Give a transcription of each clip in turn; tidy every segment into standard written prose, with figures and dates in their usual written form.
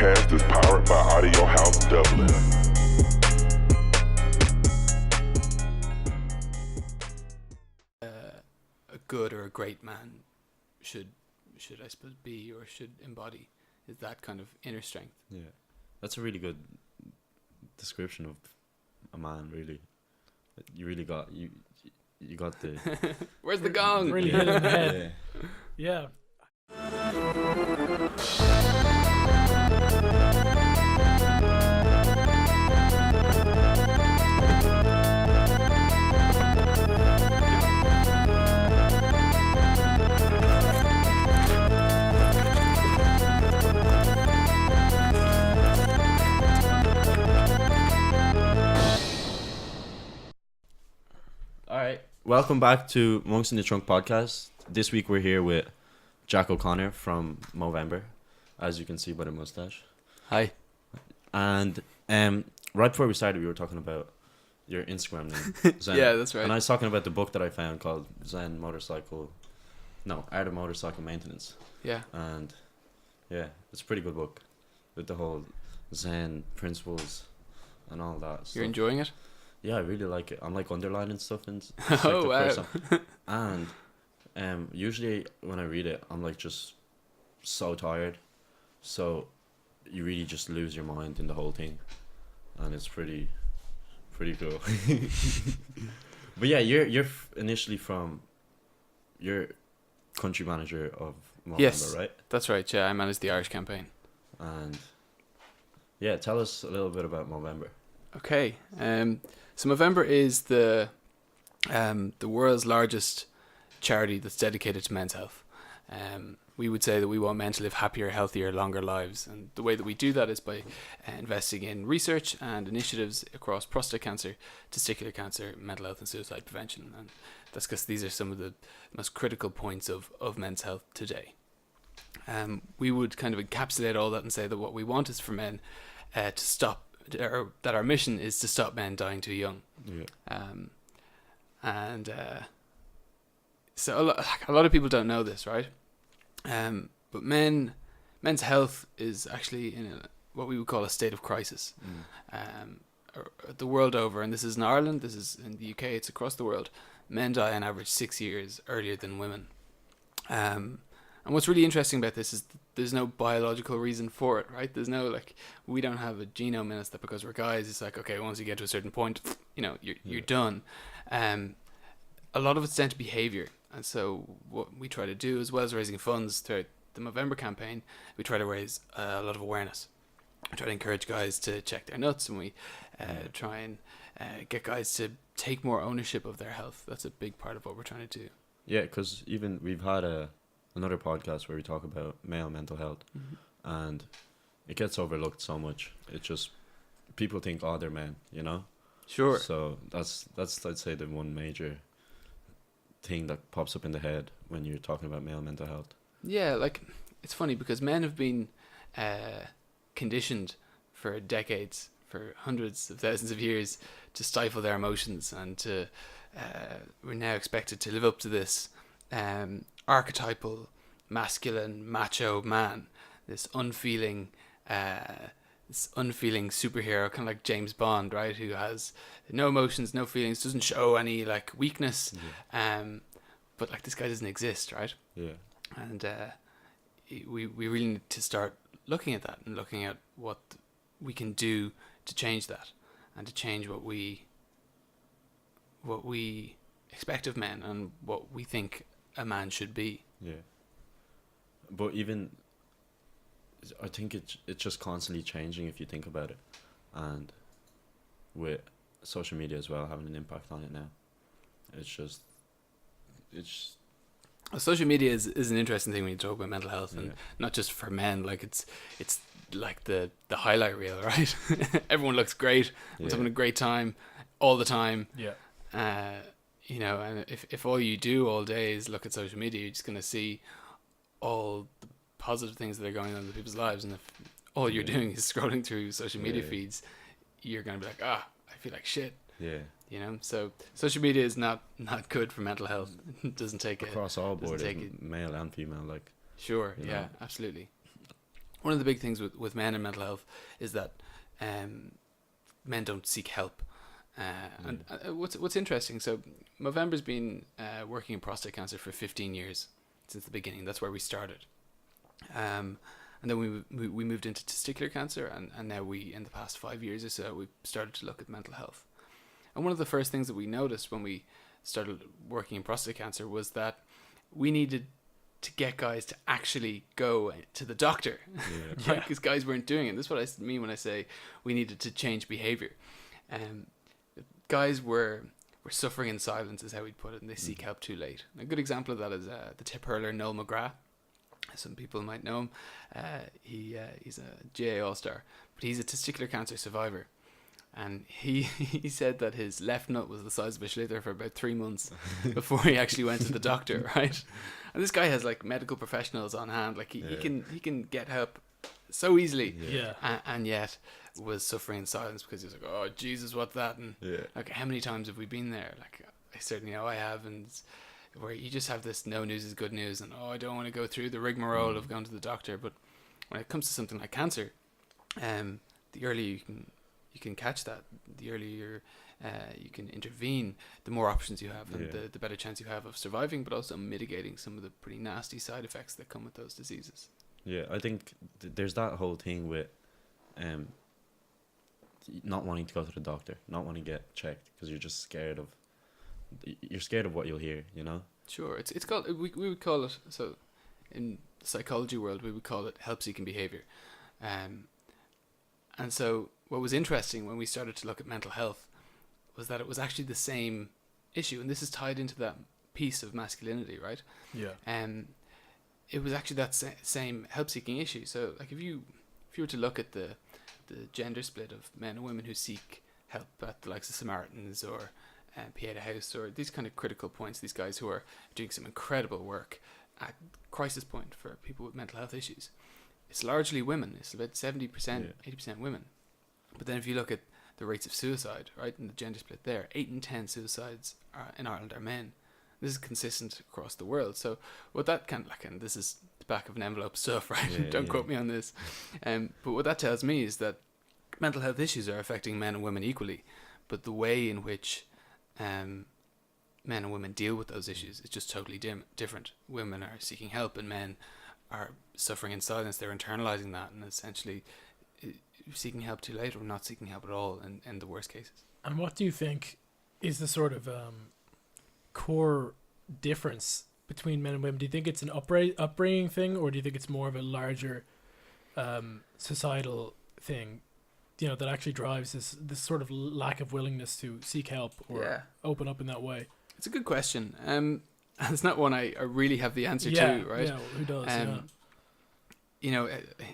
podcast is powered by Audiohaus Dublin. A good or a great man should I suppose be or should embody is that kind of inner strength. Yeah, that's a really good description of a man. Really, you really got you got the. Where's the gong? Really hit it in the head. Yeah. All right, welcome back to Monks in the Trunk podcast. This week we're here with Jack O'Connor from Movember, as you can see by the mustache. Hi. And right before we started, we were talking about your Instagram name, Zen. Yeah, that's right. And I was talking about the book that I found called Art of Motorcycle Maintenance. Yeah. And yeah, it's a pretty good book with the whole Zen principles and all that stuff. You're enjoying it? Yeah, I really like it. I'm like underlining stuff and Oh, wow. And usually when I read it, I'm like just so tired. So you really just lose your mind in the whole thing, and it's pretty cool. But yeah, you're initially from, you're country manager of Movember, Yes. right? That's right. Yeah, I manage the Irish campaign. And yeah, tell us a little bit about Movember. Okay. So Movember is the world's largest charity that's dedicated to men's health. We would say that we want men to live happier, healthier, longer lives, and the way that we do that is by investing in research and initiatives across prostate cancer, testicular cancer, mental health, and suicide prevention. And that's because these are some of the most critical points of men's health today. We would kind of encapsulate all that and say that what we want is for men to stop. Or that our mission is to stop men dying too young. Yeah. So a lot of people don't know this, right? But men's health is actually in what we would call a state of crisis. The world over, and this is in Ireland, this is in the UK, it's across the world. Men die on average 6 years earlier than women. And what's really interesting about this is there's no biological reason for it, right? There's no, we don't have a genome in us that because we're guys, it's like, okay, once you get to a certain point, you're done. A lot of it's down to behavior. And so what we try to do, as well as raising funds throughout the Movember campaign, we try to raise a lot of awareness. We try to encourage guys to check their nuts, and we try and get guys to take more ownership of their health. That's a big part of what we're trying to do. Yeah, because even we've had another podcast where we talk about male mental health, and it gets overlooked so much. It's just people think, oh, they're men, Sure. So that's I'd say the one major thing that pops up in the head when you're talking about male mental health. Yeah, it's funny because men have been conditioned for decades, for hundreds of thousands of years, to stifle their emotions, and to we're now expected to live up to this archetypal masculine macho man, this unfeeling superhero, kind of like James Bond, right, who has no emotions, no feelings, doesn't show any weakness. But this guy doesn't exist, right? Yeah. And we really need to start looking at that and looking at what we can do to change that, and to change what we expect of men and what we think a man should be. Yeah. But even, I think it's just constantly changing if you think about it, and with social media as well having an impact on it now, it's social media is an interesting thing when you talk about mental health, and yeah. not just for men. It's like the highlight reel, right? Everyone looks great, everyone's having a great time all the time. Yeah. And if all you do all day is look at social media, you're just going to see all the positive things that are going on in people's lives. And if all you're doing is scrolling through social media feeds, you're going to be like, I feel like shit. Yeah. So social media is not good for mental health. It doesn't take across all board, take male and female. Sure, yeah, absolutely. one of the big things with men and mental health is that men don't seek help. And what's interesting, so Movember's been working in prostate cancer for 15 years since the beginning. That's where we started. And then we moved into testicular cancer, and now in the past 5 years or so, we've started to look at mental health. And one of the first things that we noticed when we started working in prostate cancer was that we needed to get guys to actually go to the doctor, right? Because guys weren't doing it. This is what I mean when I say we needed to change behavior. Guys were suffering in silence, is how we'd put it, and they seek help too late. A good example of that is the tip hurler Noel McGrath. Some people might know him. He's a GA All-Star, but he's a testicular cancer survivor. And he said that his left nut was the size of a slither for about 3 months before he actually went to the doctor, right? And this guy has like medical professionals on hand. Like he can get help so easily. And yet was suffering in silence because he was like, oh Jesus, what's that? And like, how many times have we been there? Like, I certainly know I have. And where you just have this no news is good news, and I don't want to go through the rigmarole of going to the doctor. But when it comes to something like cancer, the earlier you can catch that, the earlier you can intervene, the more options you have, and the better chance you have of surviving, but also mitigating some of the pretty nasty side effects that come with those diseases. Yeah, I think there's that whole thing with not wanting to go to the doctor, not wanting to get checked because you're just scared of what you'll hear, you know? Sure, it's called, we would call it, so in the psychology world we would call it help-seeking behavior. And so what was interesting when we started to look at mental health was that it was actually the same issue, and this is tied into that piece of masculinity, right? It was actually that same help-seeking issue. So like if you were to look at the gender split of men and women who seek help at the likes of Samaritans or Pieta House or these kind of critical points, these guys who are doing some incredible work at crisis point for people with mental health issues, it's largely women. It's about 70%, 80% women. But then if you look at the rates of suicide, right, and the gender split there, 8 in 10 suicides in Ireland are men. This is consistent across the world. So what that can, like, and this is the back of an envelope stuff, right? Don't quote me on this. But what that tells me is that mental health issues are affecting men and women equally, but the way in which men and women deal with those issues is just totally different. Women are seeking help, and men are suffering in silence. They're internalizing that and essentially seeking help too late or not seeking help at all in the worst cases. And what do you think is the sort of core difference between men and women? Do you think it's an upbringing thing, or do you think it's more of a larger societal thing, you know, that actually drives this sort of lack of willingness to seek help or open up in that way? It's a good question. And it's not one I really have the answer to, right? Yeah, who does? You know,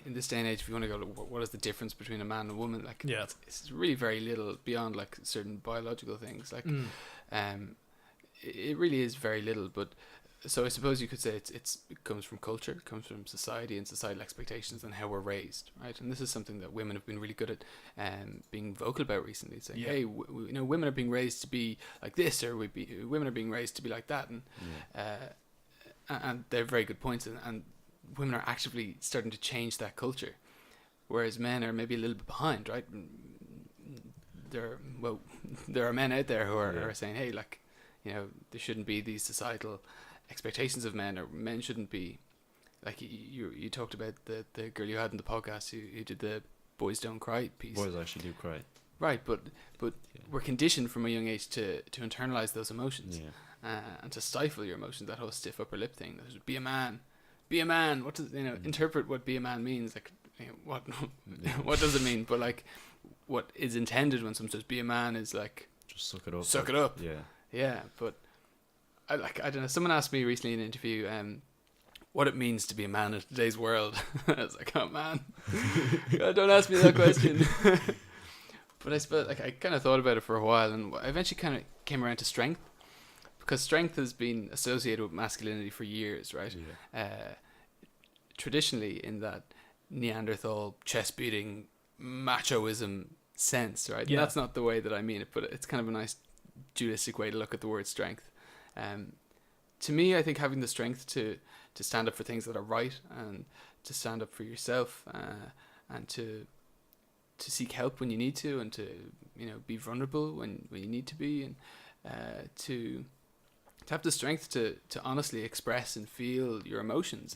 in this day and age, if you want to go to what is the difference between a man and a woman, like, it's really very little beyond like certain biological things. Like, it really is very little. But so I suppose you could say it comes from culture, it comes from society and societal expectations and how we're raised, right? And this is something that women have been really good at being vocal about recently, saying, hey, you know, women are being raised to be like this, or women are being raised to be like that, and they're very good points, and women are actively starting to change that culture, whereas men are maybe a little bit behind, right? There are men out there who are saying, hey, like, you know, there shouldn't be these societal expectations of men, or men shouldn't be like you talked about the girl you had in the podcast who did the Boys Don't Cry piece. Boys actually do cry, right? But we're conditioned from a young age to internalize those emotions, and to stifle your emotions. That whole stiff upper lip thing. Be a man. What does, you know, interpret what be a man means? Like, you know, what does it mean? But like, what is intended when someone says be a man is like, just suck it up. Suck it up. Yeah. But I don't know. Someone asked me recently in an interview, what it means to be a man in today's world. I was like, oh man, God, don't ask me that question. But I suppose, like, I kind of thought about it for a while, and I eventually kind of came around to strength. Because strength has been associated with masculinity for years, right? Traditionally, in that Neanderthal chest-beating machoism sense, right? And that's not the way that I mean it, but it's kind of a nice dualistic way to look at the word strength. To me, I think having the strength to to stand up for things that are right, and to stand up for yourself, and to seek help when you need to, and to be vulnerable when you need to be, and to have the strength to honestly express and feel your emotions,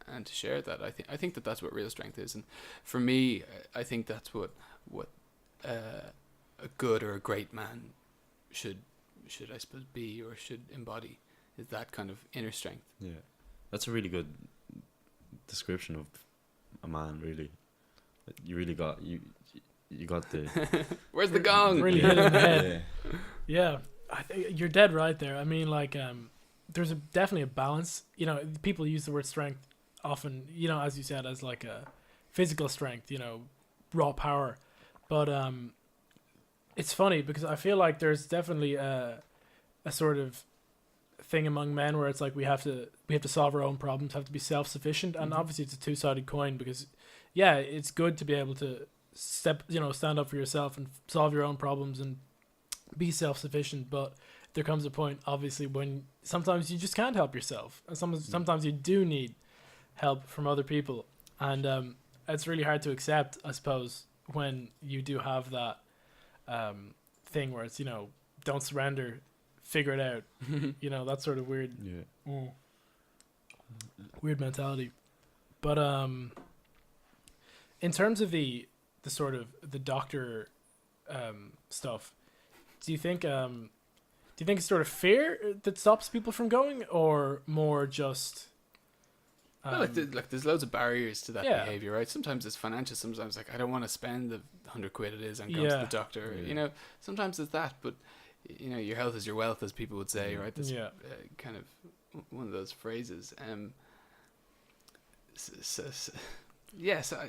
and to share that. I think that's what real strength is, and for me, I think that's what a good or a great man should I suppose be, or should embody, is that kind of inner strength. Yeah, that's a really good description of a man. Really, you really got you got the where's the gong? Really hit it in the head. Yeah, I think you're dead right there. I mean, like, there's definitely a balance. People use the word strength often, as you said, as like a physical strength, raw power. But it's funny because I feel like there's definitely a sort of thing among men where it's like we have to solve our own problems, have to be self-sufficient, and obviously it's a two-sided coin, because it's good to be able to stand up for yourself and solve your own problems and be self-sufficient, but there comes a point obviously when sometimes you just can't help yourself, and sometimes you do need help from other people, and it's really hard to accept, I suppose, when you do have that thing where it's don't surrender, figure it out, that sort of weird weird mentality. But in terms of the sort of the doctor stuff, do you think it's sort of fear that stops people from going, or more just well, there's loads of barriers to that behavior, right? Sometimes it's financial. Sometimes like I don't want to spend the £100 it is on going to the doctor. Yeah. Sometimes it's that, but your health is your wealth, as people would say, right? That's kind of one of those phrases.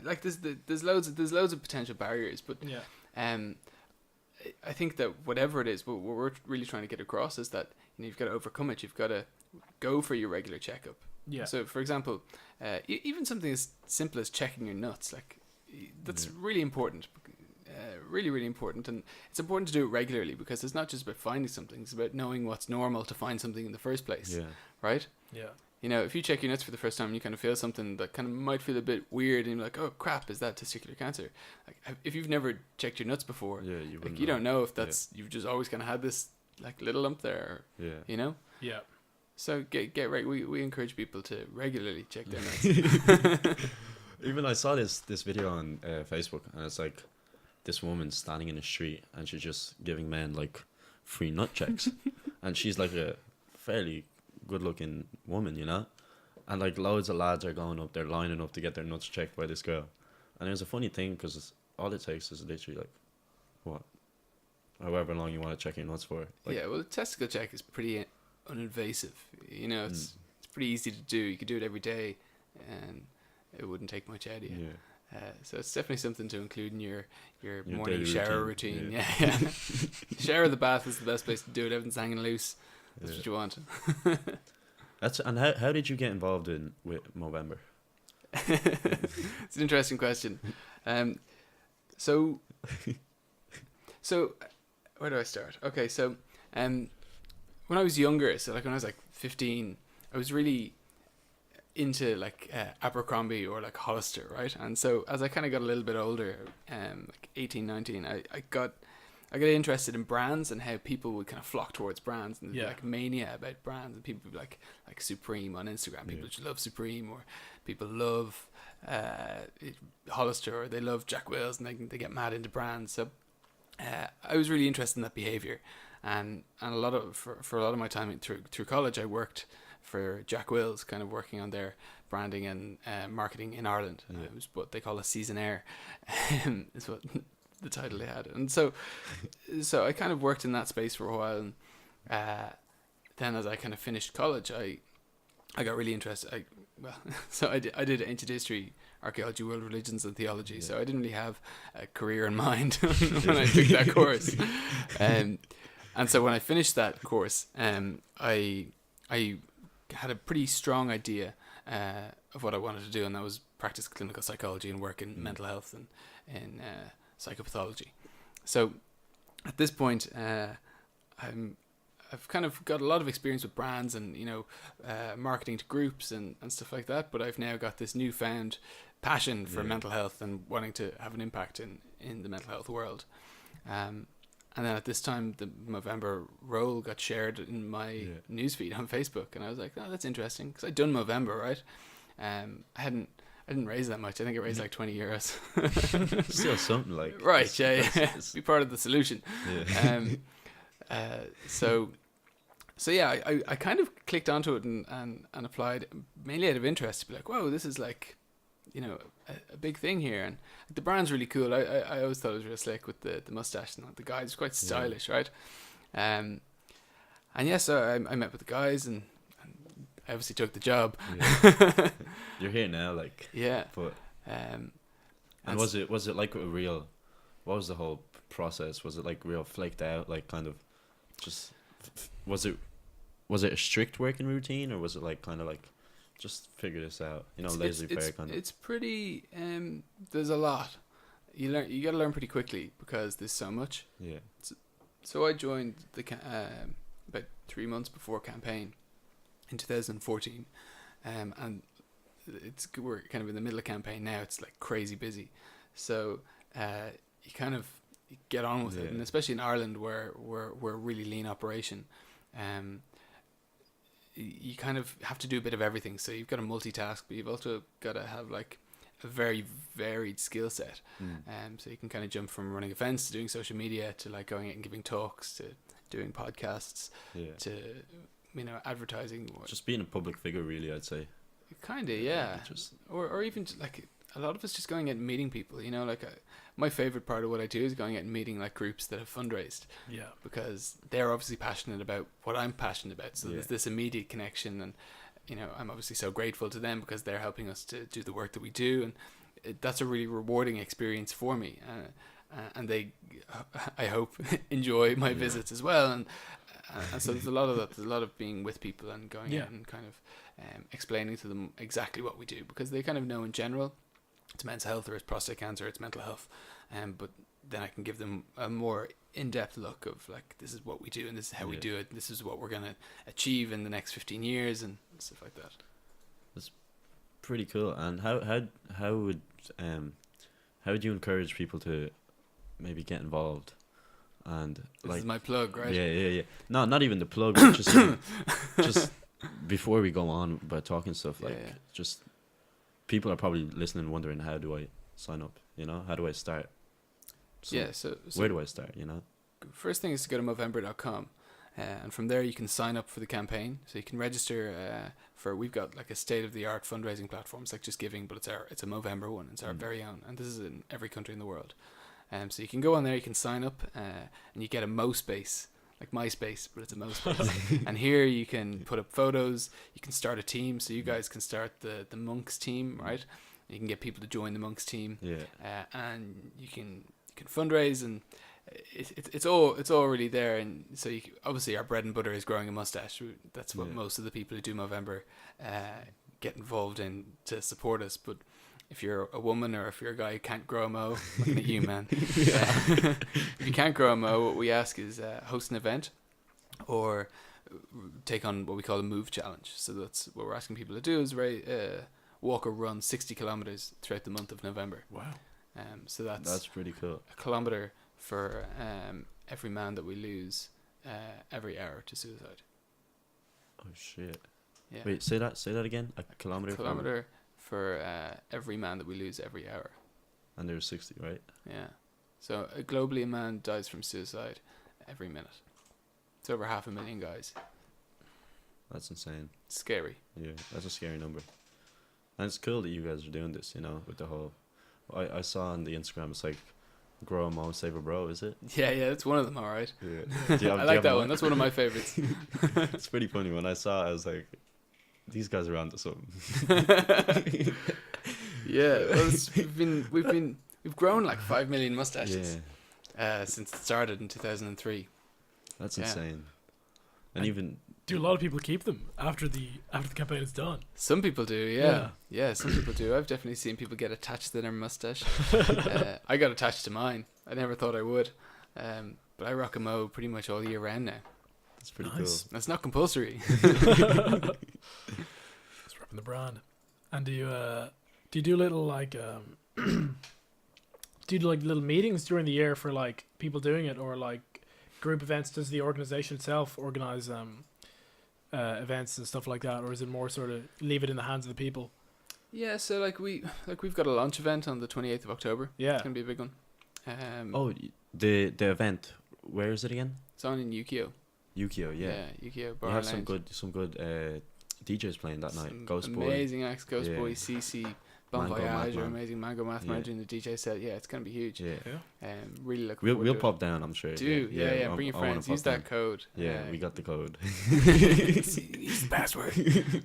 Like there's loads of potential barriers, but I think that whatever it is, what we're really trying to get across is that you've got to overcome it. You've got to go for your regular checkup. Yeah. So, for example, even something as simple as checking your nuts, like that's really important, really, really important, and it's important to do it regularly, because it's not just about finding something; it's about knowing what's normal to find something in the first place. Yeah. Right. Yeah. If you check your nuts for the first time, and you kind of feel something that kind of might feel a bit weird, and you're like, "Oh crap, is that testicular cancer?" Like, if you've never checked your nuts before, you don't know if that's you've just always kind of had this like little lump there. Yeah. Yeah. So get right. We encourage people to regularly check their nuts. Even I saw this video on Facebook, and it's like this woman standing in the street, and she's just giving men like free nut checks, and she's like a fairly good-looking woman, and like loads of lads are going up there lining up to get their nuts checked by this girl, and it was a funny thing because all it takes is literally like however long you want to check your nuts for. Like, well, the testicle check is pretty uninvasive. It's pretty easy to do. You could do it every day, and it wouldn't take much out of you. So it's definitely something to include in your morning shower routine. Yeah. Shower, the bath is the best place to do it. Everything's hanging loose. That's what you want. And how did you get involved with Movember? It's an interesting question. So where do I start? Okay, so when I was younger, so like when I was like 15, I was really into like Abercrombie or like Hollister, right? And so as I kind of got a little bit older, like 18, 19, I got interested in brands and how people would kind of flock towards brands, and like mania about brands, and people would be like Supreme on Instagram. People just love Supreme, or people love Hollister, or they love Jack Wills, and they get mad into brands. So I was really interested in that behavior, and a lot of for a lot of my time through college, I worked for Jack Wills, kind of working on their branding and marketing in Ireland. It was what they call a seasonaire, is what the title they had. And so I kind of worked in that space for a while, and then as I kind of finished college, I got really interested. I did ancient history, archaeology, world religions, and theology. So I didn't really have a career in mind when I took that course. And so when I finished that course, I had a pretty strong idea of what I wanted to do, and that was practice clinical psychology and work in mental health and in psychopathology. So at this point, I I've kind of got a lot of experience with brands and marketing to groups and stuff like that. But I've now got this newfound passion for mental health and wanting to have an impact in the mental health world. And then at this time, the Movember role got shared in my newsfeed on Facebook, and I was like, "Oh, that's interesting," because I'd done Movember, right? I didn't raise that much. I think I raised like €20. Still something like. Right, be part of the solution. Yeah. So yeah, I kind of clicked onto it and applied mainly out of interest to be like, whoa, this is like, a big thing here, and the brand's really cool. I always thought it was real slick with the mustache and the guys, quite stylish, right? And yeah, so I met with the guys and I obviously took the job. Yeah. You're here now, like. Yeah. But. And was it like a real? What was the whole process? Was it like real flaked out, like kind of, just? Was it a strict working routine, or was it like kind of like, just figure this out? Laissez-faire kind of. It's pretty. There's a lot. You got to learn pretty quickly because there's so much. Yeah. So I joined the about 3 months before campaign in 2014, and we're kind of in the middle of campaign now. It's like crazy busy, so you kind of get on with it, and especially in Ireland where we're a really lean operation, you kind of have to do a bit of everything. So you've got to multitask, but you've also got to have like a very varied skill set. So you can kind of jump from running events to doing social media to like going out and giving talks to doing podcasts to advertising. Just being a public figure, really, I'd say. Kind of, yeah. Or even like a lot of us just going out and meeting people. My favorite part of what I do is going out and meeting like groups that have fundraised. Yeah. Because they're obviously passionate about what I'm passionate about. So there's this immediate connection, and I'm obviously so grateful to them because they're helping us to do the work that we do, and that's a really rewarding experience for me. And they, I hope, enjoy my visits as well. And so there's a lot of that. There's a lot of being with people and going out and kind of explaining to them exactly what we do, because they kind of know in general it's men's health, or it's prostate cancer, it's mental health, but then I can give them a more in-depth look of like, this is what we do and this is how we do it, this is what we're going to achieve in the next 15 years and stuff like that. That's pretty cool. And how would you encourage people to maybe get involved? And this is my plug, right? Yeah. No, not even the plug, but just before we go on about talking stuff, like just people are probably listening, wondering, how do I sign up? How do I start? So where do I start? First thing is to go to Movember.com, and from there you can sign up for the campaign. So you can register we've got like a state-of-the-art fundraising platform. It's like Just Giving, but it's a Movember one. It's our very own, and this is in every country in the world. So you can go on there, you can sign up, and you get a Mo space, like MySpace, but it's a Mo space. And here you can put up photos, you can start a team, so you guys can start the Monks team, right? You can get people to join the Monks team, and you can fundraise, and it's all really there. And so obviously our bread and butter is growing a mustache. That's what most of the people who do Movember get involved in to support us. But if you're a woman or if you're a guy who can't grow a mo, looking at you, man. If you can't grow a mo, what we ask is host an event or take on what we call a move challenge. So that's what we're asking people to do, is walk or run 60 kilometers throughout the month of November. Wow. So that's pretty cool. A kilometer for every man that we lose every hour to suicide. Oh shit. Yeah. Wait, say that again. A kilometer for every man that we lose every hour. And there's 60, right? Yeah. So globally, a man dies from suicide every minute. It's over 500,000 guys. That's insane. Scary. Yeah, that's a scary number. And it's cool that you guys are doing this, with the whole... I saw on the Instagram, it's like, grow a mo, save a bro, is it? Yeah, that's one of them, alright. Yeah. I like that one. That's one of my favorites. It's pretty funny. When I saw it, I was like, these guys are onto something. Yeah, well, we've grown like 5 million mustaches since it started in 2003. That's insane. And even do a lot of people keep them after the campaign is done? Some people do, yeah. Some people do. I've definitely seen people get attached to their mustache. I got attached to mine. I never thought I would, but I rock a mo pretty much all year round now. That's pretty Nice. That's not compulsory. Just repping the brand. And do you do little like do you do like little meetings during the year for like people doing it, or like group events? Does the organization itself organize events and stuff like that, or is it more sort of leave it in the hands of the people? Yeah, so we've got a launch event on the 28th of October. Yeah. It's gonna be a big one. Oh, the event. Where is it again? It's on in Yukio. Yukio, yeah. Yukio Bar You have Lounge. some good DJs playing that night. Some Ghost Boy. amazing acts. Ghost Yeah. Boy, CC, Bon Mango Voyage, Mathman. amazing Mango Mathman doing the DJ set. Yeah, it's gonna be huge. Yeah. Really looking We'll forward to pop down, I'm sure. it. Yeah. Bring your I wanna friends. pop Use that down. code. Yeah, we got the code. Use the password.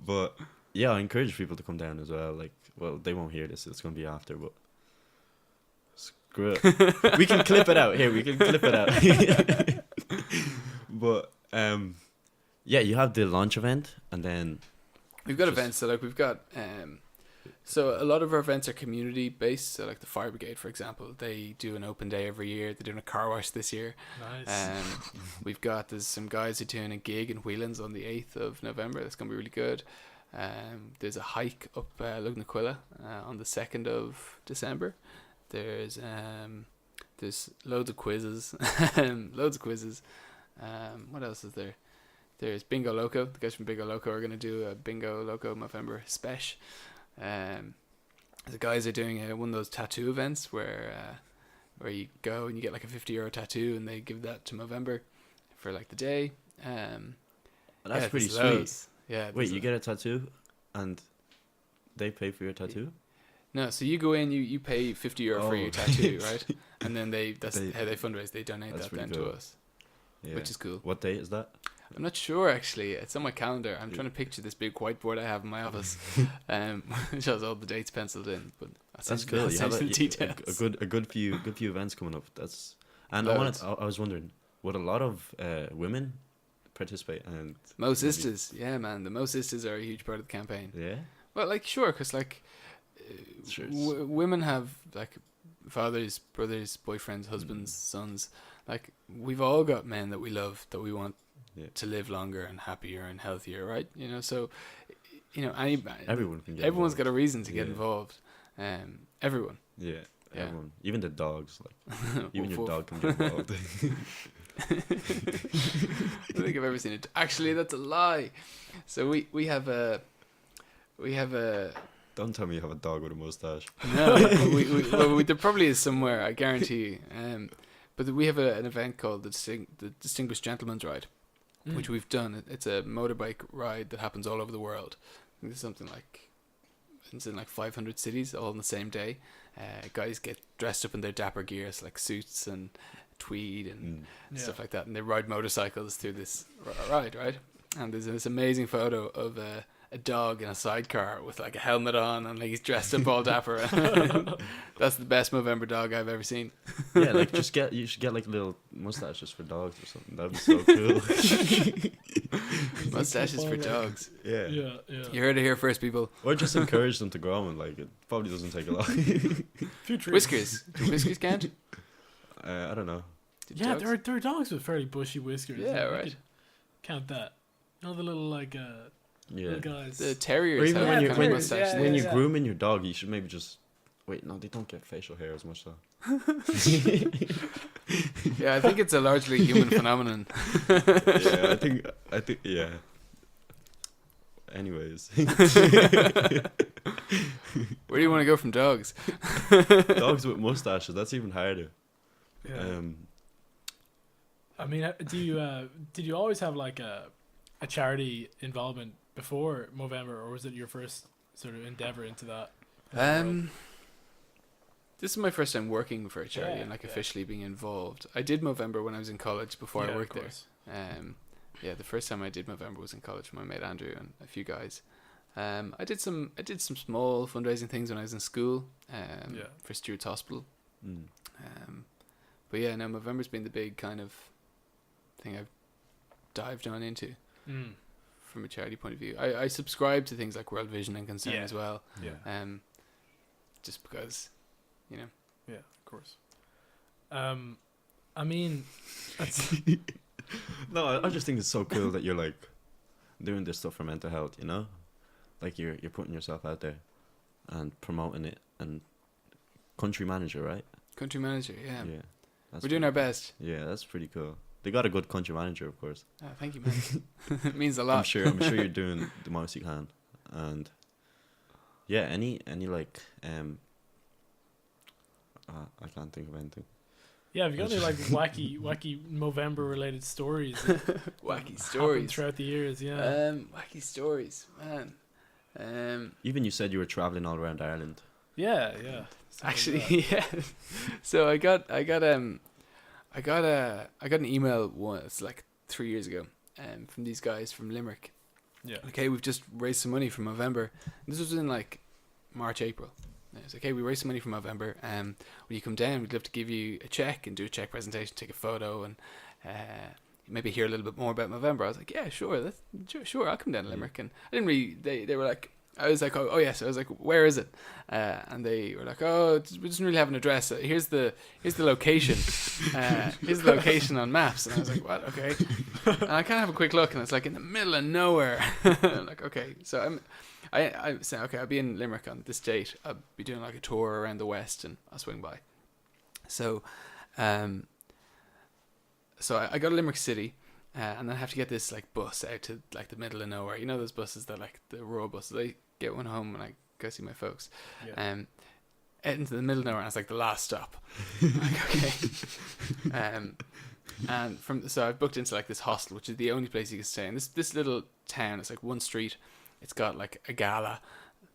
But yeah, I encourage people to come down as well. Like, well, they won't hear this. It's gonna be after, but screw it. We can clip it out. Here, we can clip it out. But yeah, you have the launch event, and then We've got Just- events. So we've got so a lot of our events are community based. So like the Fire Brigade, for example, they do an open day every year. They're doing a car wash this year. Nice. There's some guys who are doing a gig in Whelan's on the 8th of November. That's gonna be really good. There's a hike up Lugnaquilla on the 2nd of December. There's loads of quizzes. What else is there? There's Bingo Loco. The guys from Bingo Loco are going to do a Bingo Loco Movember Spesh. The guys are doing one of those tattoo events where you go and you get like a €50 tattoo, and they give that to Movember for like the day. that's pretty there's sweet. loads. Yeah. Wait, there's you get a tattoo, and they pay for your tattoo? No, so you go in, you pay €50 for Oh. your tattoo, right? And then that's They- how they fundraise. They donate That's that then pretty to cool. us, Yeah. which is cool. What date is that? I'm not sure actually. It's on my calendar. I'm trying to picture this big whiteboard I have in my office. Which has all the dates penciled in. But That's cool. You have the a details. good few events coming up. That's and Loads. I was wondering, would a lot of women participate? And Mo maybe- Sisters, yeah, man. The Mo Sisters are a huge part of the campaign. Yeah. Well, like sure, because like Sure, it's- women have like fathers, brothers, boyfriends, husbands, sons. Like we've all got men that we love, that we want Yeah. to live longer and happier and healthier, right? You know, so Everyone can get everyone's involved. got a reason to get Yeah. involved. Everyone. Yeah. Yeah. Everyone. Even the dogs. Like even Woof, your woof. dog can get involved. I don't think I've ever seen it. Actually, that's a lie. So we have a Don't tell me you have a dog with a mustache. no. There probably is somewhere. I guarantee you. But we have an event called the Distinguished Gentleman's Ride, which we've done. It's a motorbike ride that happens all over the world. I think it's something like it's in like 500 cities all on the same day. Guys get dressed up in their dapper gears, like suits and tweed and stuff like that, and they ride motorcycles through this ride, right? And there's this amazing photo of a dog in a sidecar with like a helmet on, and like he's dressed up all dapper. That's the best Movember dog I've ever seen. Yeah, like you should get like little mustaches for dogs or something. That'd be so cool. Mustaches for dogs. Yeah. Yeah. You heard it here first, people. Or just encourage them to grow them. Like it probably doesn't take a lot. Whiskers. Do whiskers count? I don't know. Do Yeah, dogs? there are dogs with fairly bushy whiskers. Yeah, You right. could count that. You know the little like Yeah. little guys. The Or terriers even have when kind you're of when, mustaches. when yeah. you're grooming your dog, you should maybe just wait. No, they don't get facial hair as much though. Yeah, I think it's a largely human phenomenon. Yeah, I think yeah. Anyways, Where do you want to go from dogs? dogs with mustaches. That's even harder. Yeah. I mean, did you always have like a charity involvement before Movember, or was it your first sort of endeavor into that? This is my first time working for a charity and like Yeah. officially being involved. I did Movember when I was in college before I worked there. Yeah, the first time I did Movember was in college with my mate Andrew and a few guys. I did some small fundraising things when I was in school. For Stuart's Hospital. Mm. But yeah, no, Movember's been the big kind of thing I've dived on into from a charity point of view. I subscribe to things like World Vision and Concern as well. Yeah. Just because, you know. Yeah, of course. I mean, that's No, I just think it's so cool that you're like doing this stuff for mental health, you know? Like you're putting yourself out there and promoting it, and country manager, right? Country manager, yeah. Yeah. That's We're doing our best. Yeah, that's pretty cool. They got a good country manager, of course. Oh, thank you, man. It means a lot. I'm sure you're doing the most you can. And yeah, any like I can't think of anything. Yeah, have you got any like wacky Movember related stories? Wacky happened stories. throughout the years, yeah. Wacky stories, man. Even you said you were traveling all around Ireland. Yeah. Actually, yeah. So I got an email once, like 3 years ago, from these guys from Limerick. Yeah. Okay, we've just raised some money from Movember. This was in like March, April. It's okay, we raised some money from Movember. When you come down, we'd love to give you a check and do a check presentation, take a photo, and maybe hear a little bit more about Movember. I was like, yeah, sure, sure, I'll come down to Limerick. And I didn't really. They were like, I was like, oh yes. I was like, where is it? And they were like, oh, we doesn't really have an address. Here's the location. Here's the location on maps. And I was like, what? Okay. And I kind of have a quick look, and it's like in the middle of nowhere. I'm like, okay. So I say, okay, I'll be in Limerick on this date. I'll be doing like a tour around the west, and I'll swing by. So, I go to Limerick City. And then I have to get this like bus out to like the middle of nowhere. You know those buses that like the rural buses. I get one home when I go see my folks. Yeah. Out into the middle of nowhere, and it's like the last stop. I'm like, okay. And so I've booked into like this hostel, which is the only place you can stay in. This little town, it's like one street. It's got like a gala,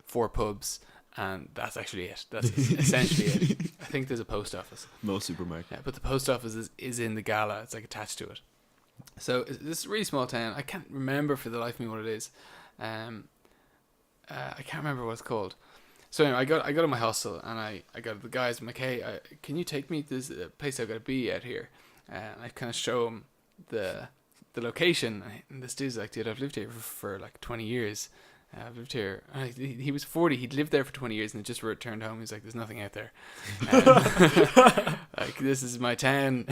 4 pubs, and that's actually it. That's essentially it. I think there's a post office. No supermarket. Yeah, but the post office is in the gala. It's like attached to it. So this is a really small town. I can't remember for the life of me what it is. I can't remember what it's called. So anyway, I got to my hostel, and I got to the guys. I'm like, hey, can you take me to this place I've got to be out here? And I kind of show him the location. And this dude's like, dude, I've lived here for like 20 years. I've lived here. He was 40. He'd lived there for 20 years and just returned home. He's like, there's nothing out there. Like, this is my town.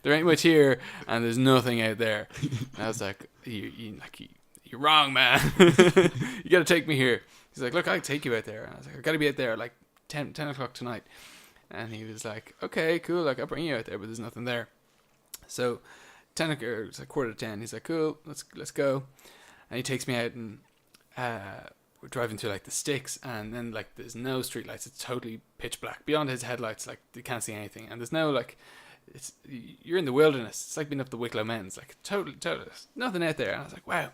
There ain't much here, and there's nothing out there. And I was like, you're wrong, man. You got to take me here. He's like, look, I can take you out there. And I was like, I got to be out there at like 10 o'clock tonight. And he was like, okay, cool. Like, I'll bring you out there, but there's nothing there. So 10 o'clock, it's like 9:45. He's like, cool, let's go. And he takes me out, and we're driving through like the sticks, and then like there's no street lights. It's totally pitch black. Beyond his headlights, like you can't see anything, and there's no like, you're in the wilderness. It's like being up the Wicklow Mountains, like totally nothing out there. And I was like, wow.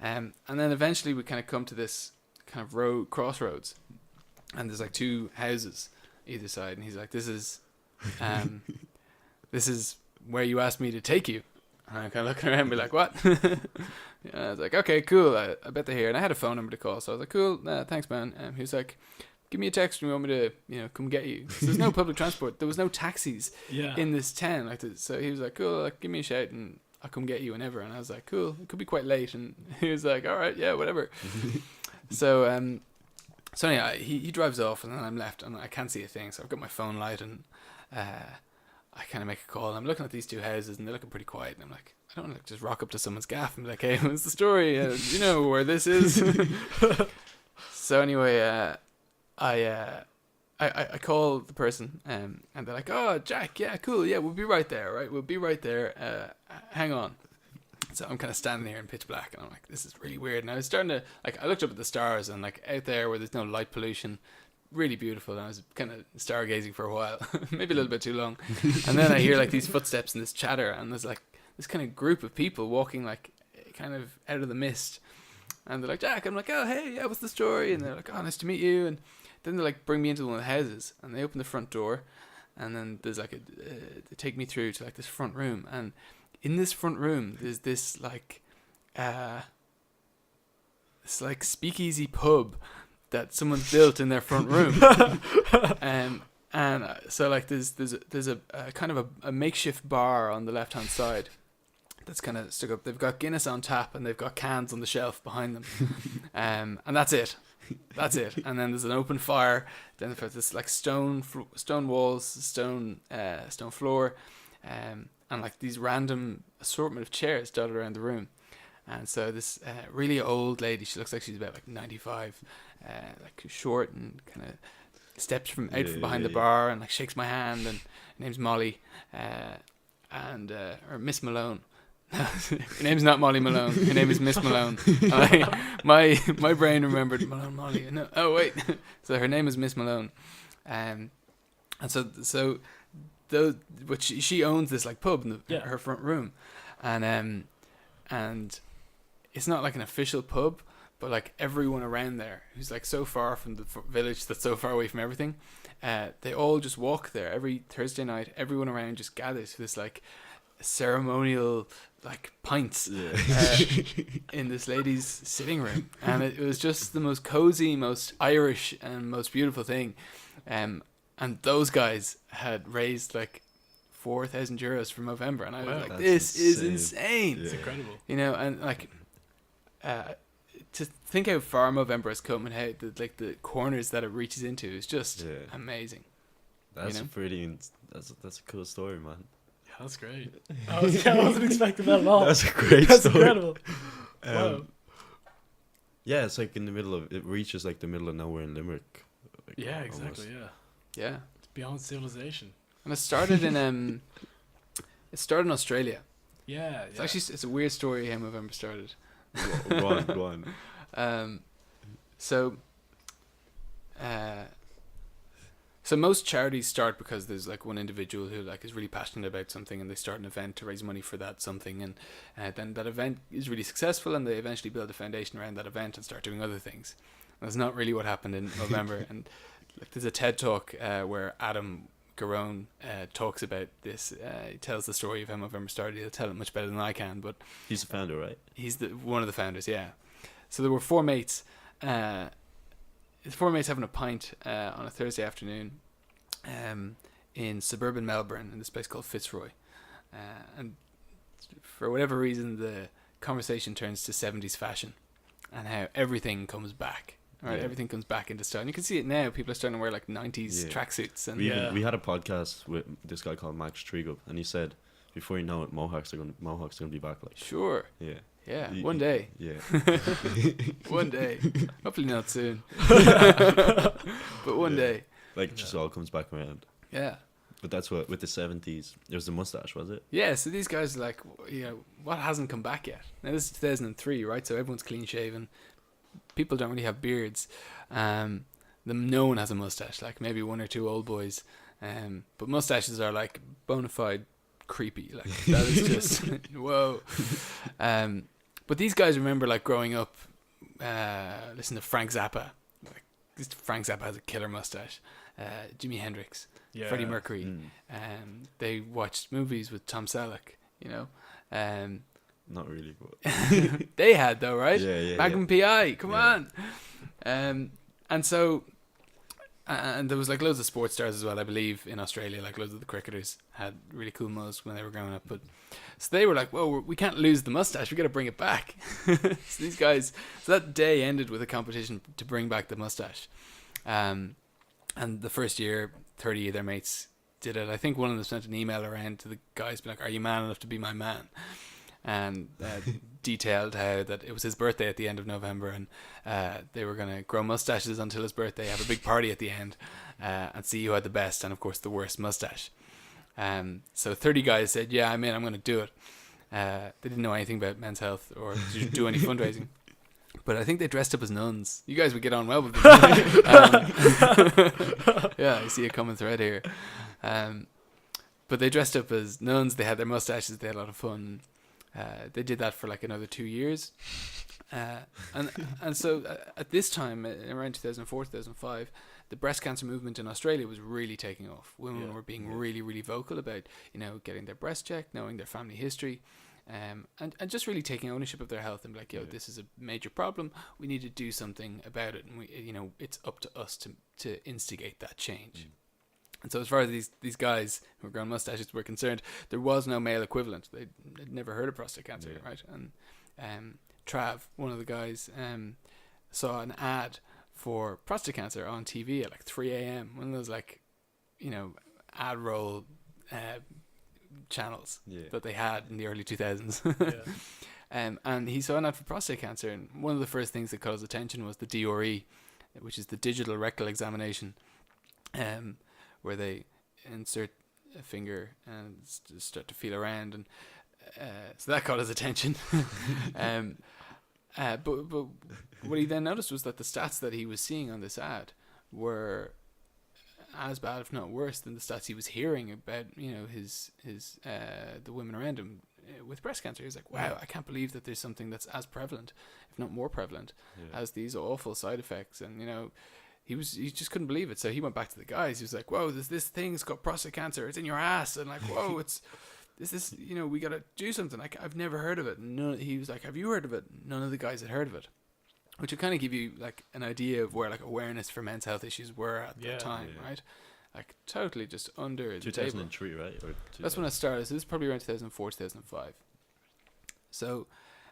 And then eventually we kind of come to this kind of crossroads, and there's like 2 houses either side, and he's like, this is where you asked me to take you. And I'm kind of looking around and be like, what? I was like, okay, cool. I bet they're here. And I had a phone number to call. So I was like, cool. Thanks, man. He was like, give me a text when you want me to, come get you. So there's no public transport. There was no taxis in this town. Like this. So he was like, cool, like, give me a shout and I'll come get you whenever. And I was like, cool. It could be quite late. And he was like, all right, yeah, whatever. So anyway, he drives off, and then I'm left, and I can't see a thing. So I've got my phone light, and I kind of make a call. And I'm looking at these 2 houses, and they're looking pretty quiet. And I'm like, I don't want to just rock up to someone's gaff and be like, hey, what's the story? You know where this is? So anyway, I call the person, and they're like, oh, Jack, yeah, cool, yeah, we'll be right there, right? We'll be right there. Hang on. So I'm kind of standing here in pitch black, and I'm like, this is really weird. And I was starting to, like, I looked up at the stars, and like out there where there's no light pollution, really beautiful. And I was kind of stargazing for a while, maybe a little bit too long. And then I hear like these footsteps and this chatter, and there's like this kind of group of people walking like kind of out of the mist. And they're like, Jack. I'm like, oh, hey, yeah, what's the story? And they're like, oh, nice to meet you. And then they like bring me into one of the houses, and they open the front door, and then there's like they take me through to like this front room, and in this front room there's this like speakeasy pub that someone's built in their front room. And so like there's a kind of a makeshift bar on the left hand side that's kind of stuck up. They've got Guinness on tap, and they've got cans on the shelf behind them, and that's it. And then there's an open fire. Then there's this like stone walls, stone floor, and and like these random assortment of chairs dotted around the room. And so this really old lady, she looks like she's about like 95, like short and kind of steps from out from behind the bar and like shakes my hand, and her name's Molly, or Miss Malone. Her name's not Molly Malone. Her name is Miss Malone. My brain remembered Malone Molly. No, oh wait, so her name is Miss Malone, and so but she owns this like pub in her front room, and it's not like an official pub, but like everyone around there who's like so far from the village that's so far away from everything, they all just walk there every Thursday night. Everyone around just gathers for this like ceremonial like pints in this lady's sitting room, and it was just the most cozy, most Irish and most beautiful thing. And those guys had raised like €4,000 for Movember, and I was like, this is insane. It's incredible. You know, and like to think how far Movember has come and how the corners that it reaches into is just amazing. That's that's a cool story, man. Yeah, that's great. I wasn't expecting that at all. That's a great That's story. incredible. Wow. Yeah, it's like in the middle of, it reaches like the middle of nowhere in Limerick. Like, Yeah, exactly. almost. Yeah, It's beyond civilization. and it started in Australia. Yeah. It's actually it's a weird story how Movember started. Go on. So most charities start because there's like one individual who like is really passionate about something, and they start an event to raise money for that something, and then that event is really successful, and they eventually build a foundation around that event and start doing other things. And that's not really what happened in November. And like there's a TED talk where Adam Garone talks about this. He tells the story of how Movember started. He'll tell it much better than I can, but He's the founder, right? he's one of the founders. Yeah. So there were four mates. The four mates having a pint on a Thursday afternoon in suburban Melbourne in this place called Fitzroy. And for whatever reason, the conversation turns to 70s fashion and how everything comes back. Right, everything comes back into style. And you can see it now. People are starting to wear like 90s tracksuits. And We had a podcast with this guy called Max Trigo, and he said, before you know it, Mohawks are gonna be back. Like, sure. yeah, One day. Yeah. One day. Hopefully not soon. But one day. Like, it just all comes back around. Yeah. But that's what, with the 70s, there was the mustache, was it? Yeah, so these guys are like, you know, what hasn't come back yet? Now, this is 2003, right? So everyone's clean shaven. People don't really have beards. No one has a mustache, like maybe one or two old boys. But mustaches are like bona fide creepy. Like, that is just, whoa. But these guys remember like growing up, listen to Frank Zappa. Like, Frank Zappa has a killer mustache. Jimi Hendrix, Freddie Mercury. They watched movies with Tom Selleck, you know. Not really, but They had though, right? Yeah. Magnum PI, come on. And so, and there was like loads of sports stars as well, I believe, in Australia. Like loads of the cricketers had really cool mugs when they were growing up. But so they were like, "Whoa, we can't lose the mustache. We got to bring it back." So these guys, so that day ended with a competition to bring back the mustache. And the first year, 30 of their mates did it. I think one of them sent an email around to the guys, being like, "Are you man enough to be my man?" And detailed how that it was his birthday at the end of November, and they were going to grow mustaches until his birthday, have a big party at the end, and see who had the best and, of course, the worst mustache. So 30 guys said, yeah, I'm in, I'm going to do it. They didn't know anything about men's health or to do any fundraising. But I think they dressed up as nuns. You guys would get on well with them. Yeah, I see a common thread here. But they dressed up as nuns. They had their mustaches. They had a lot of fun. They did that for like another 2 years. And so at this time, around 2004, 2005, the breast cancer movement in Australia was really taking off. Women were being really, really vocal about, you know, getting their breast checked, knowing their family history, and just really taking ownership of their health and be like, yo, this is a major problem. We need to do something about it. And we, you know, it's up to us to instigate that change. And so as far as these guys who were growing mustaches were concerned, there was no male equivalent. They'd never heard of prostate cancer, right? And Trav, one of the guys, saw an ad for prostate cancer on TV at like 3 a.m. One of those, like, you know, ad roll channels Yeah. that they had in the early 2000s. Yeah. And he saw an ad for prostate cancer, and one of the first things that caught his attention was the DRE, which is the digital rectal examination, where they insert a finger and start to feel around, and so that caught his attention. But what he then noticed was that the stats that he was seeing on this ad were as bad, if not worse, than the stats he was hearing about, his the women around him with breast cancer. He was like, wow, I can't believe that there's something that's as prevalent, if not more prevalent, as these awful side effects. And he just couldn't believe it. So he went back to the guys. He was like, whoa, there's this thing, it's called prostate cancer, it's in your ass, and like, whoa, it's this we gotta do something. Like, I've never heard of it. He was like, have you heard of it? None of the guys had heard of it, which would kind of give you like an idea of where like awareness for men's health issues were at that time, right? Like totally just under the table. 2003, right? Or that's when I started. So this is probably around 2004, 2005. So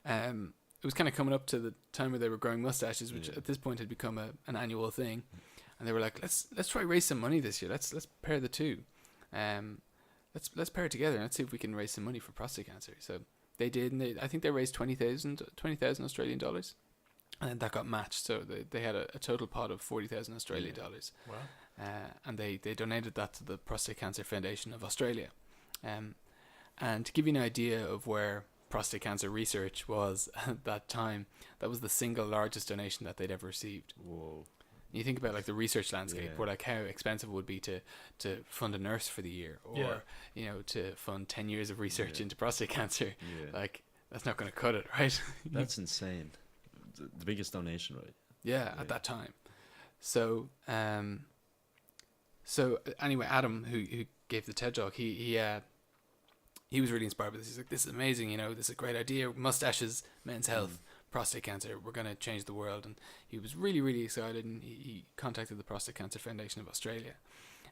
it was kind of coming up to the time where they were growing mustaches, which at this point had become an annual thing. And they were like, let's try raise some money this year. Let's pair the two. Let's pair it together and let's see if we can raise some money for prostate cancer. So they did, and I think they raised 20,000 Australian dollars, and that got matched. So they had a total pot of 40,000 Australian dollars. Wow. And they donated that to the Prostate Cancer Foundation of Australia. And to give you an idea of where prostate cancer research was at that time, that was the single largest donation that they'd ever received. Whoa. You think about like the research landscape, where like how expensive it would be to fund a nurse for the year, or to fund 10 years of research into prostate cancer. Like, that's not going to cut it, right? That's insane. The biggest donation, right? Yeah, at that time. So anyway, Adam, who gave the TED talk, he was really inspired by this. He's like, this is amazing, this is a great idea. Mustaches, men's health, prostate cancer, we're going to change the world. And he was really, really excited, and he contacted the Prostate Cancer Foundation of Australia.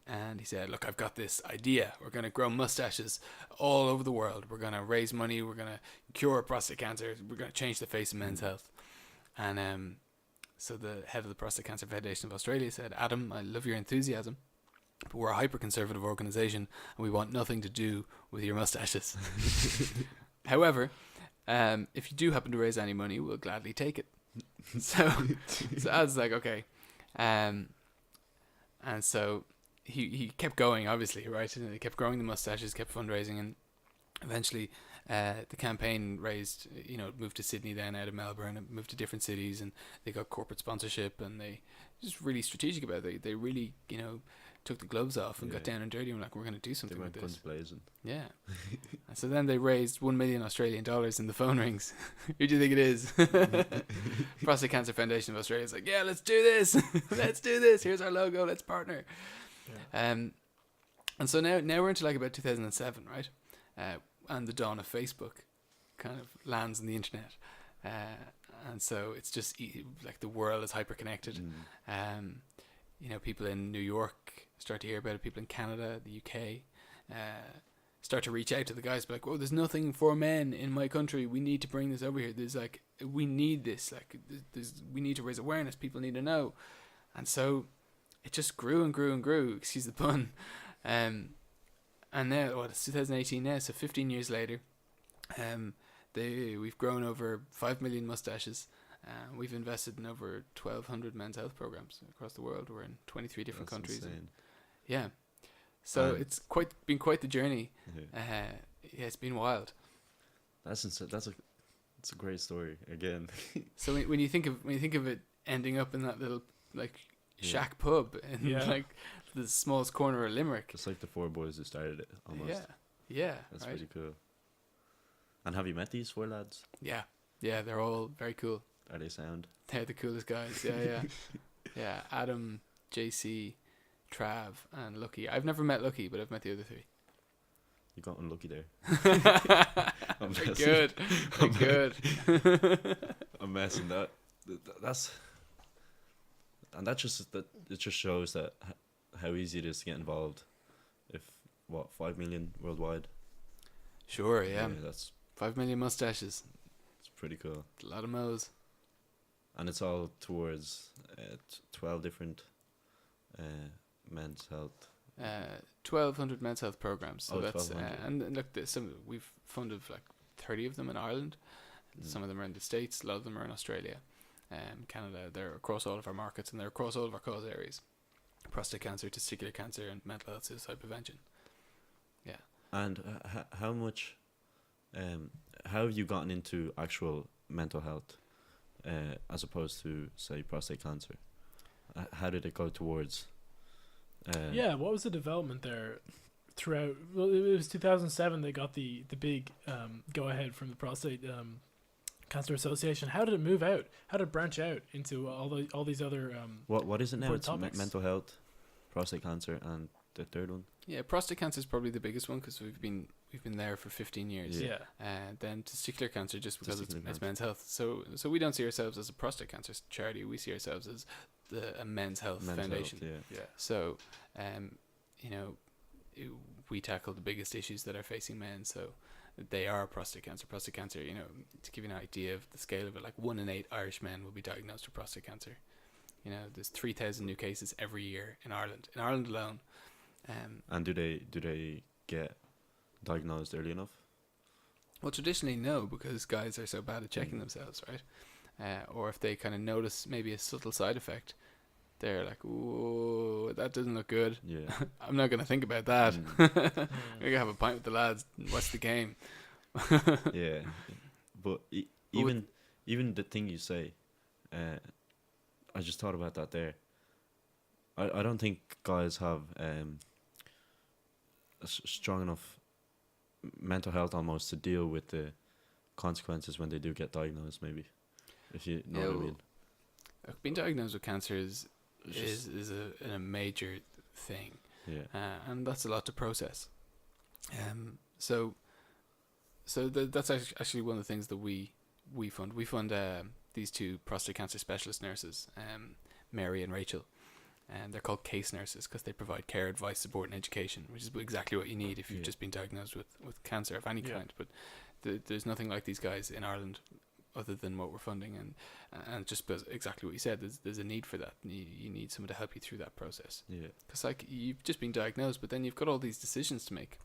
And he said, look, I've got this idea. We're going to grow mustaches all over the world. We're going to raise money. We're going to cure prostate cancer. We're going to change the face of men's health. And so the head of the Prostate Cancer Foundation of Australia said, Adam, I love your enthusiasm, but we're a hyper-conservative organisation and we want nothing to do with your mustaches. However, if you do happen to raise any money, we'll gladly take it. So I was like, okay. And so he kept going, obviously, right? And he kept growing the mustaches, kept fundraising, and eventually the campaign raised, moved to Sydney, then out of Melbourne, and moved to different cities, and they got corporate sponsorship, and they just really strategic about it. They really, took the gloves off and got down and dirty and were like, we're going to do something with this. Guns blazing. Yeah. And so then they raised 1 million Australian dollars in the phone rings. Who do you think it is? Prostate Cancer Foundation of Australia is like, yeah, let's do this. Let's do this. Here's our logo. Let's partner. Yeah. And so now we're into like about 2007, right? And the dawn of Facebook kind of lands on the internet. And so it's just like the world is hyper connected. People in New York start to hear about it. People in Canada, the UK, start to reach out to the guys, be like, "Oh, there's nothing for men in my country. We need to bring this over here. We need this. We need to raise awareness. People need to know." And so it just grew and grew and grew. Excuse the pun. And now, it's 2018 now. So 15 years later, we've grown over 5 million mustaches. We've invested in over 1,200 men's health programs across the world. We're in 23 different countries. Yeah. So it's been quite the journey. It's been wild. That's insane. It's a great story again. So when you think of it ending up in that little like shack pub in like the smallest corner of Limerick, It's like the four boys who started it almost. Yeah. That's right? pretty cool. And have you met these four lads? Yeah, they're all very cool. Are they sound? They're the coolest guys. Yeah. Adam, JC, Trav, and Lucky. I've never met Lucky, but I've met the other three. You got unlucky there. Very good. Very good. I'm messing that. That's and that it just shows that how easy it is to get involved. If 5 million worldwide. Sure. Yeah. That's 5 million mustaches. it's pretty cool. A lot of mows. And it's all towards 12 different men's health 1,200 men's health programs. So Oh, that's 1,200. and look, we've funded like 30 of them in Ireland. Some of them are in the States. A lot of them are in Australia, Canada. They're across all of our markets, and they're across all of our cause areas: prostate cancer, testicular cancer, and mental health suicide prevention. Yeah. And how much, how have you gotten into actual mental health, as opposed to say prostate cancer? How did it go towards? Yeah, what was the development there throughout? Well, it was 2007. They got the big go ahead from the prostate Cancer Association. How did it move out? How did it branch out into all these other? What is it now? important It's topics? mental health, prostate cancer, and the third one. Yeah, prostate cancer is probably the biggest one because we've been there for 15 years. Yeah. Then testicular cancer, just because Testicular it's cancer. men's health. So we don't see ourselves as a prostate cancer charity. We see ourselves as a men's health foundation. Yeah. So, you know, we tackle the biggest issues that are facing men. So they are prostate cancer. Prostate cancer, you know, to give you an idea of the scale of it, like 1 in 8 Irish men will be diagnosed with prostate cancer. You know, there's 3,000 new cases every year in Ireland. In Ireland alone. And do they get diagnosed early enough? Well, traditionally, no, because guys are so bad at checking themselves, right? Or if they kind of notice maybe a subtle side effect, they're like, "Ooh, that doesn't look good. Yeah. I'm not going to think about that. I'm going to have a pint with the lads and watch the game." Yeah. But even the thing you say, I just thought about that there. I don't think guys have a strong enough mental health almost to deal with the consequences when they do get diagnosed, maybe, if you know what I mean. Being diagnosed with cancer is It's just- a major thing, Yeah. and that's a lot to process. So that's actually one of the things that we fund. We fund these two prostate cancer specialist nurses, Mary and Rachel, and they're called case nurses because they provide care, advice, support, and education, which is exactly what you need if you've Yeah. just been diagnosed with cancer of any Yeah. kind. But there's nothing like these guys in Ireland other than what we're funding, and just exactly what you said. There's a need for that. You need someone to help you through that process. Yeah. Because like you've just been diagnosed, but then you've got all these decisions to make.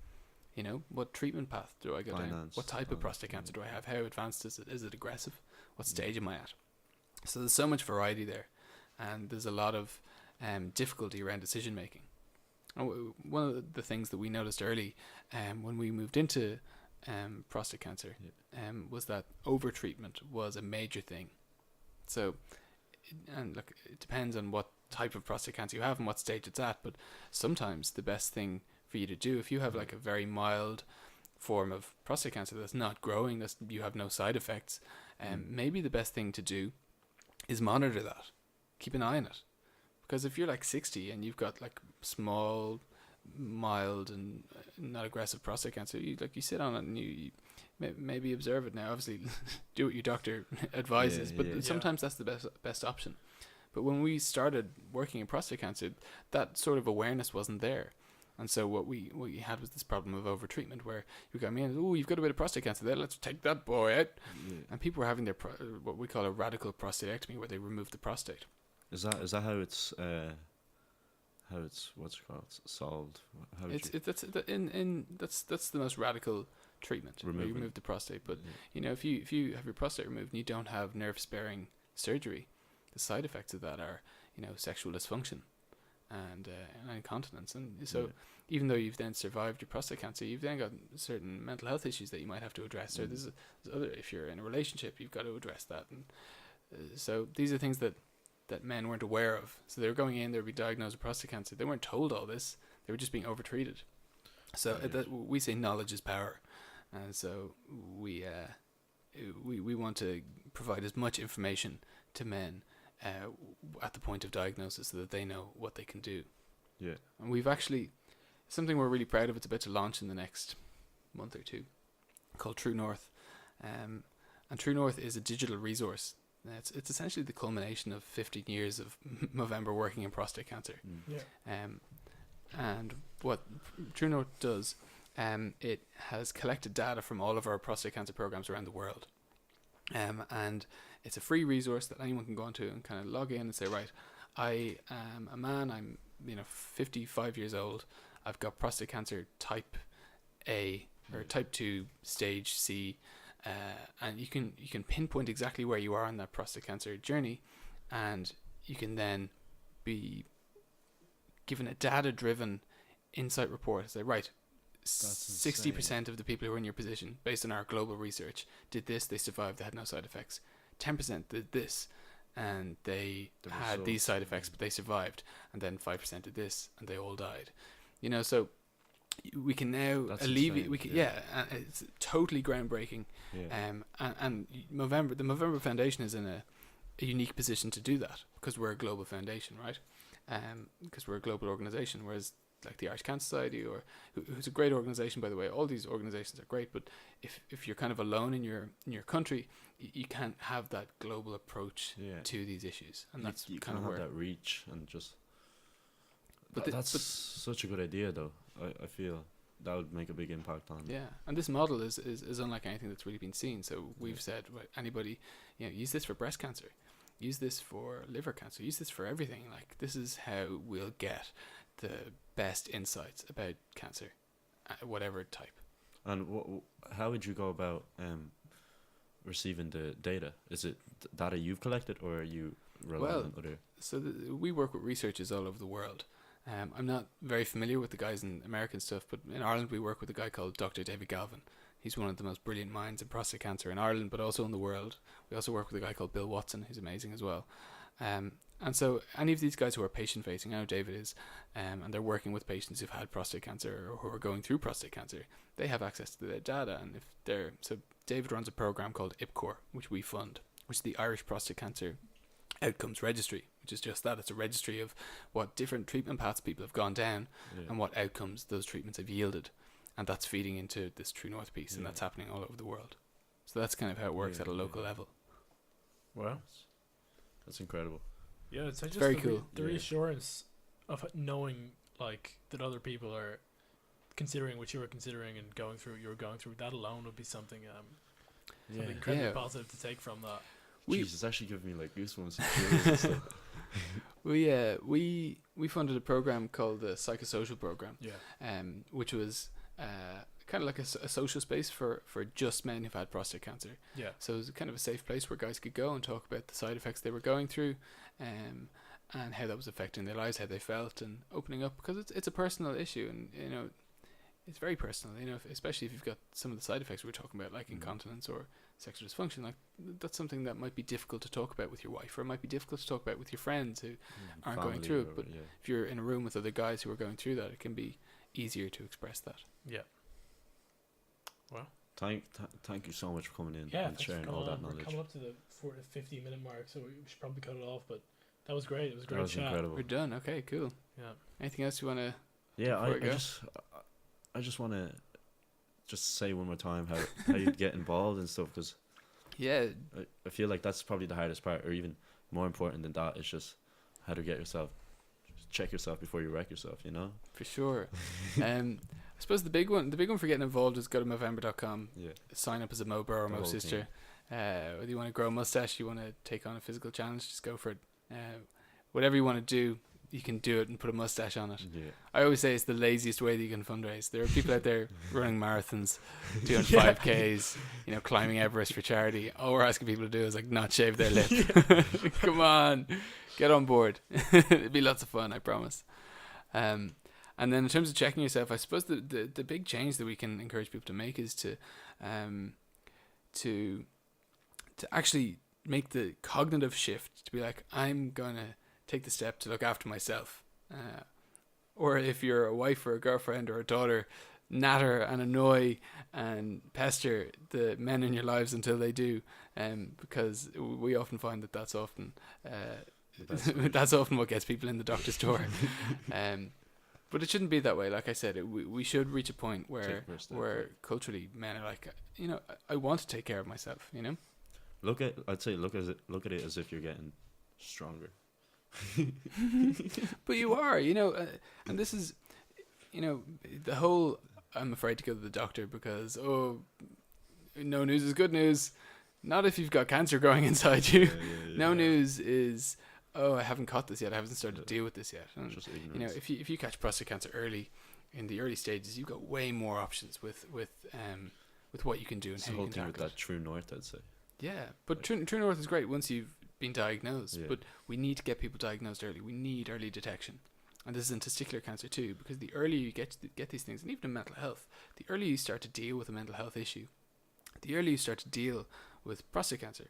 You know, what treatment path do I go down? Finance, What type of prostate yeah. cancer do I have? How advanced is it? Is it aggressive? What stage am I at? So there's so much variety there, and there's a lot of difficulty around decision making. One of the things that we noticed early, when we moved into prostate cancer, was that over treatment was a major thing. So, and look, it depends on what type of prostate cancer you have and what stage it's at. But sometimes the best thing for you to do, if you have like a very mild form of prostate cancer that's not growing, you have no side effects, maybe the best thing to do is monitor that, keep an eye on it. Because if you're like 60 and you've got like small, mild and not aggressive prostate cancer, you sit on it and you maybe observe it. Now, obviously, do what your doctor advises, but sometimes that's the best option. But when we started working in prostate cancer, that sort of awareness wasn't there. And so what we had was this problem of overtreatment, where you got me in, oh, you've got a bit of prostate cancer there, let's take that boy out. Yeah. And people were having their what we call a radical prostatectomy, where they remove the prostate. Is that how it's what's it called, solved? How would That's the most radical treatment. Where you Removing. remove the prostate. But Yeah. you know, if you have your prostate removed and you don't have nerve sparing surgery, the side effects of that are, you know, sexual dysfunction and incontinence. And so even though you've then survived your prostate cancer, you've then got certain mental health issues that you might have to address. Or there's other, if you're in a relationship, you've got to address that. And so these are things that men weren't aware of. So they were going in, they would be diagnosed with prostate cancer. They weren't told all this. They were just being overtreated. So we say knowledge is power. And so we want to provide as much information to men at the point of diagnosis so that they know what they can do. Yeah. And we've actually, something we're really proud of, it's about to launch in the next month or two, called True North. And True North is a digital resource. It's essentially the culmination of 15 years of Movember working in prostate cancer. Yeah. And what True North does, it has collected data from all of our prostate cancer programs around the world. And it's a free resource that anyone can go onto and kind of log in and say, right, I am a man, I'm 55 years old. I've got prostate cancer type A or type 2 stage C, and you can pinpoint exactly where you are on that prostate cancer journey, and you can then be given a data-driven insight report. Say, right, 60% of the people who are in your position, based on our global research, did this, they survived, they had no side effects. 10% did this, and they had these side effects, but they survived. And then 5% did this, and they all died. So we can now alleviate. It's totally groundbreaking. Yeah. And the Movember Foundation is in a unique position to do that because we're a global foundation, right? Because we're a global organization, whereas like the Irish Cancer Society, or who's a great organization, by the way. All these organizations are great, but if you're kind of alone in your country, you can't have that global approach to these issues, and that's you kind can't of have where. that reach and just. But That's such a good idea, though. I feel that would make a big impact on. Yeah, and this model is unlike anything that's really been seen. So we've said, right, anybody, use this for breast cancer, use this for liver cancer, use this for everything. Like, this is how we'll get the best insights about cancer, whatever type. And how would you go about receiving the data? Is it data you've collected, or are you relying on other? So we work with researchers all over the world. I'm not very familiar with the guys in American stuff, but in Ireland we work with a guy called Dr. David Galvin. He's one of the most brilliant minds in prostate cancer in Ireland, but also in the world. We also work with a guy called Bill Watson, who's amazing as well. And so any of these guys who are patient-facing, I know David is, and they're working with patients who've had prostate cancer or who are going through prostate cancer, they have access to their data. And so David runs a program called IPCOR, which we fund, which is the Irish Prostate Cancer Outcomes Registry, which is just that. It's a registry of what different treatment paths people have gone down and what outcomes those treatments have yielded. And that's feeding into this True North piece, and that's happening all over the world. So that's kind of how it works at a local level. Wow. That's incredible. Yeah, it's just very cool. The reassurance of knowing like that other people are considering what you were considering and you were going through. That alone would be something incredibly positive to take from that. Jeez, it's actually giving me like goosebumps and chills and stuff. We funded a program called the Psychosocial Program, which was kind of like a social space for just men who've had prostate cancer. Yeah. So it was kind of a safe place where guys could go and talk about the side effects they were going through, and how that was affecting their lives, how they felt, and opening up, because it's a personal issue, and it's very personal. Especially if you've got some of the side effects we were talking about, like incontinence or sexual dysfunction. Like, that's something that might be difficult to talk about with your wife, or it might be difficult to talk about with your friends who aren't going through it. But if you're in a room with other guys who are going through that, it can be easier to express that. Yeah. Well, thank you so much for coming in and sharing all that knowledge. We're coming up to the 50-minute mark, so we should probably cut it off. But that was great. It was a great chat. Incredible. We're done. Okay, cool. Yeah. Anything else you want to? Yeah, I just want to just say one more time how you get involved and stuff, because I feel like that's probably the hardest part, or even more important than that is just how to get yourself, just check yourself before you wreck yourself, For sure. I suppose the big one for getting involved is go to Movember.com. Yeah. Sign up as a Mo bro or Mo sister. Whether you want to grow a mustache, you want to take on a physical challenge, just go for it. Whatever you want to do, you can do it and put a mustache on it. Yeah. I always say it's the laziest way that you can fundraise. There are people out there running marathons, doing 5Ks, climbing Everest for charity. All we're asking people to do is like not shave their lip. Come on, get on board. It'd be lots of fun, I promise. And then in terms of checking yourself, I suppose the big change that we can encourage people to make is to actually make the cognitive shift to be like, I'm gonna take the step to look after myself. Or if you're a wife or a girlfriend or a daughter, natter and annoy and pester the men in your lives until they do, because we often find that's often that's often what gets people in the doctor's door. But it shouldn't be that way. Like I said, we should reach a point where culturally men are like, I want to take care of myself. Look at it as if you're getting stronger. But you are, and this is, the whole I'm afraid to go to the doctor because no news is good news. Not if you've got cancer growing inside you. No news is oh, I haven't caught this yet. I haven't started to deal with this yet. And, Just you know, ignorance. if you catch prostate cancer early, in the early stages, you've got way more options with what you can do and It's how the you whole can thing with tackle that true north, I'd say. it. Yeah, but True North is great once you've been diagnosed. Yeah. But we need to get people diagnosed early. We need early detection, and this is in testicular cancer too, because the earlier you get these things, and even in mental health, the earlier you start to deal with a mental health issue, the earlier you start to deal with prostate cancer,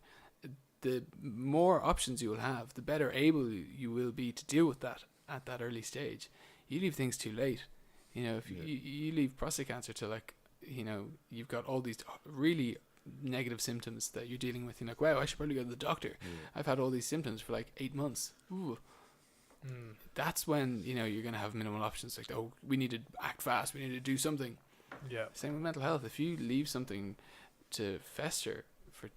the more options you will have, the better able you will be to deal with that at that early stage. You leave things too late. You know, if you leave prostate cancer to, like, you know, you've got all these really negative symptoms that you're dealing with. You're like, wow, I should probably go to the doctor. Yeah. I've had all these symptoms for like 8 months. Ooh. That's when, you know, you're going to have minimal options. Like, oh, we need to act fast. We need to do something. Yeah. Same with mental health. If you leave something to fester for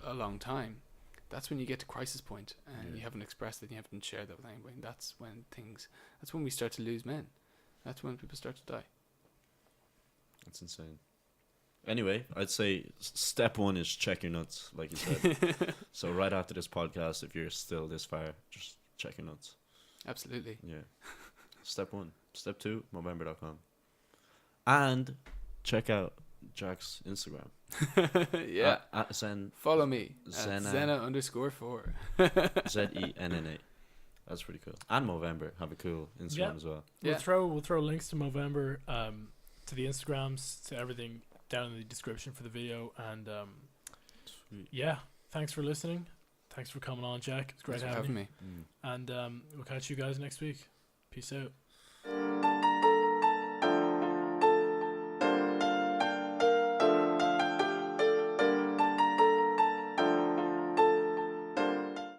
a long time, that's when you get to crisis point and you haven't expressed it, and you haven't shared that with anybody. And that's when we start to lose men. That's when people start to die. That's insane. Anyway, I'd say step 1 is check your nuts, like you said. So right after this podcast, if you're still this far, just check your nuts. Absolutely. Yeah. Step 1. Step 2, Movember.com. And check out Jack's Instagram. Yeah. At Zen. Follow me. Zena. Zena_4. Zenna. That's pretty cool. And Movember have a cool Instagram as well. Yeah. We'll throw links to Movember, to the Instagrams, to everything down in the description for the video. And Sweet. yeah, thanks for listening. Thanks for coming on, Jack. It's great Thanks for having me. me. And we'll catch you guys next week. Peace out.